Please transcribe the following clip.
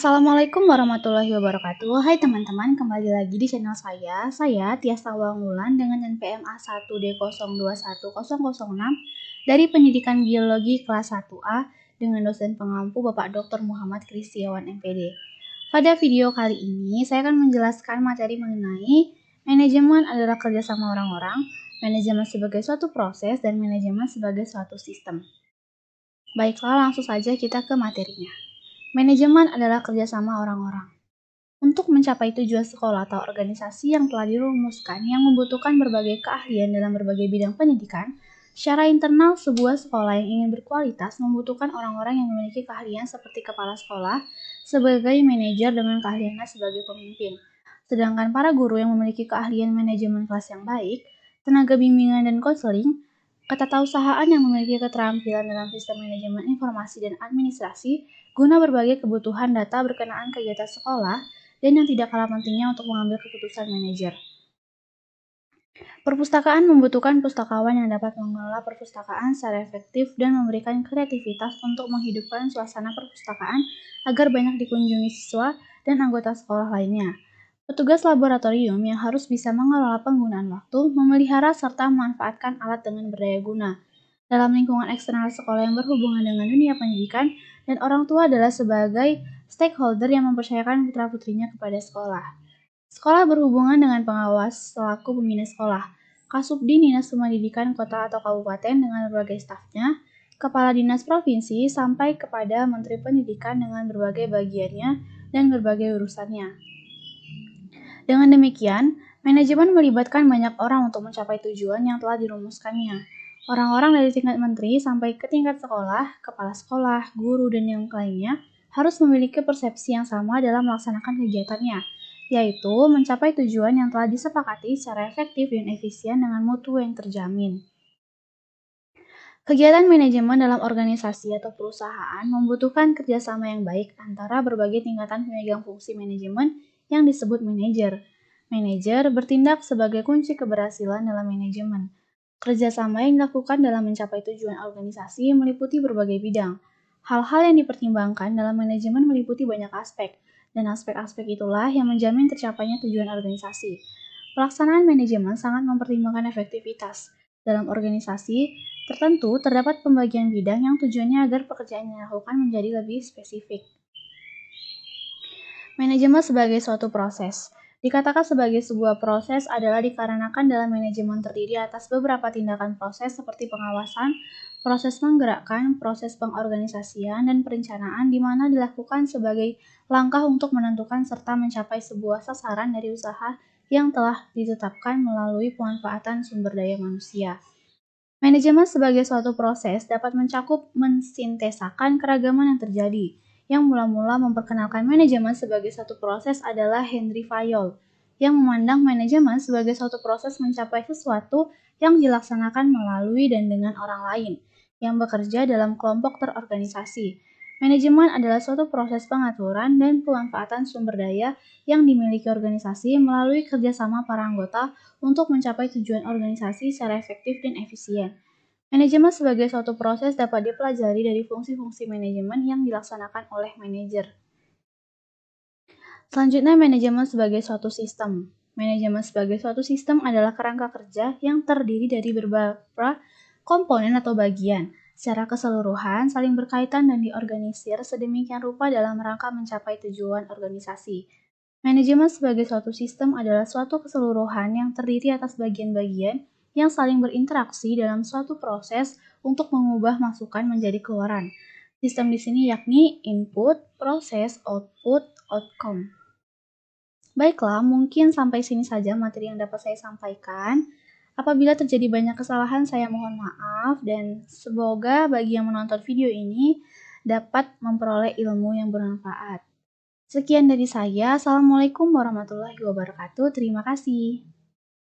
Assalamualaikum warahmatullahi wabarakatuh. Hai teman-teman, kembali lagi di channel saya Tias Tawangwulan dengan NPM A1D021006 dari Pendidikan Biologi kelas 1A dengan dosen pengampu Bapak Dr. Muhammad Kristiawan MPD. Pada video kali ini, saya akan menjelaskan materi mengenai manajemen adalah kerjasama orang-orang, manajemen sebagai suatu proses, dan manajemen sebagai suatu sistem. Baiklah, langsung saja kita ke materinya. Manajemen adalah kerjasama orang-orang. Untuk mencapai tujuan sekolah atau organisasi yang telah dirumuskan yang membutuhkan berbagai keahlian dalam berbagai bidang pendidikan, secara internal sebuah sekolah yang ingin berkualitas membutuhkan orang-orang yang memiliki keahlian seperti kepala sekolah sebagai manajer dengan keahliannya sebagai pemimpin. Sedangkan para guru yang memiliki keahlian manajemen kelas yang baik, tenaga bimbingan dan konseling, ketatausahaan yang memiliki keterampilan dalam sistem manajemen informasi dan administrasi guna berbagai kebutuhan data berkenaan kegiatan sekolah dan yang tidak kalah pentingnya untuk mengambil keputusan manajer. Perpustakaan membutuhkan pustakawan yang dapat mengelola perpustakaan secara efektif dan memberikan kreativitas untuk menghidupkan suasana perpustakaan agar banyak dikunjungi siswa dan anggota sekolah lainnya. Petugas laboratorium yang harus bisa mengelola penggunaan waktu, memelihara serta memanfaatkan alat dengan berdaya guna. Dalam lingkungan eksternal sekolah yang berhubungan dengan dunia pendidikan, dan orang tua adalah sebagai stakeholder yang mempercayakan putra-putrinya kepada sekolah. Sekolah berhubungan dengan pengawas selaku pembina sekolah, Kasubdi Dinas Pendidikan Kota atau Kabupaten dengan berbagai stafnya, Kepala Dinas Provinsi sampai kepada Menteri Pendidikan dengan berbagai bagiannya dan berbagai urusannya. Dengan demikian, manajemen melibatkan banyak orang untuk mencapai tujuan yang telah dirumuskannya. Orang-orang dari tingkat menteri sampai ke tingkat sekolah, kepala sekolah, guru, dan yang lainnya harus memiliki persepsi yang sama dalam melaksanakan kegiatannya, yaitu mencapai tujuan yang telah disepakati secara efektif dan efisien dengan mutu yang terjamin. Kegiatan manajemen dalam organisasi atau perusahaan membutuhkan kerjasama yang baik antara berbagai tingkatan pemegang fungsi manajemen yang disebut manajer. Manajer bertindak sebagai kunci keberhasilan dalam manajemen. Kerjasama yang dilakukan dalam mencapai tujuan organisasi meliputi berbagai bidang. Hal-hal yang dipertimbangkan dalam manajemen meliputi banyak aspek, dan aspek-aspek itulah yang menjamin tercapainya tujuan organisasi. Pelaksanaan manajemen sangat mempertimbangkan efektivitas. Dalam organisasi tertentu, terdapat pembagian bidang yang tujuannya agar pekerjaan yang dilakukan menjadi lebih spesifik. Manajemen sebagai suatu proses. Dikatakan sebagai sebuah proses adalah dikarenakan dalam manajemen terdiri atas beberapa tindakan proses seperti pengawasan, proses menggerakkan, proses pengorganisasian, dan perencanaan di mana dilakukan sebagai langkah untuk menentukan serta mencapai sebuah sasaran dari usaha yang telah ditetapkan melalui pemanfaatan sumber daya manusia. Manajemen sebagai suatu proses dapat mencakup mensintesakan keragaman yang terjadi. Yang mula-mula memperkenalkan manajemen sebagai satu proses adalah Henry Fayol, yang memandang manajemen sebagai suatu proses mencapai sesuatu yang dilaksanakan melalui dan dengan orang lain, yang bekerja dalam kelompok terorganisasi. Manajemen adalah suatu proses pengaturan dan pemanfaatan sumber daya yang dimiliki organisasi melalui kerjasama para anggota untuk mencapai tujuan organisasi secara efektif dan efisien. Manajemen sebagai suatu proses dapat dipelajari dari fungsi-fungsi manajemen yang dilaksanakan oleh manajer. Selanjutnya, manajemen sebagai suatu sistem. Manajemen sebagai suatu sistem adalah kerangka kerja yang terdiri dari beberapa komponen atau bagian. Secara keseluruhan, saling berkaitan dan diorganisir sedemikian rupa dalam rangka mencapai tujuan organisasi. Manajemen sebagai suatu sistem adalah suatu keseluruhan yang terdiri atas bagian-bagian yang saling berinteraksi dalam suatu proses untuk mengubah masukan menjadi keluaran. Sistem di sini yakni input, proses, output, outcome. Baiklah, mungkin sampai sini saja materi yang dapat saya sampaikan. Apabila terjadi banyak kesalahan, saya mohon maaf dan semoga bagi yang menonton video ini dapat memperoleh ilmu yang bermanfaat. Sekian dari saya. Assalamualaikum warahmatullahi wabarakatuh. Terima kasih.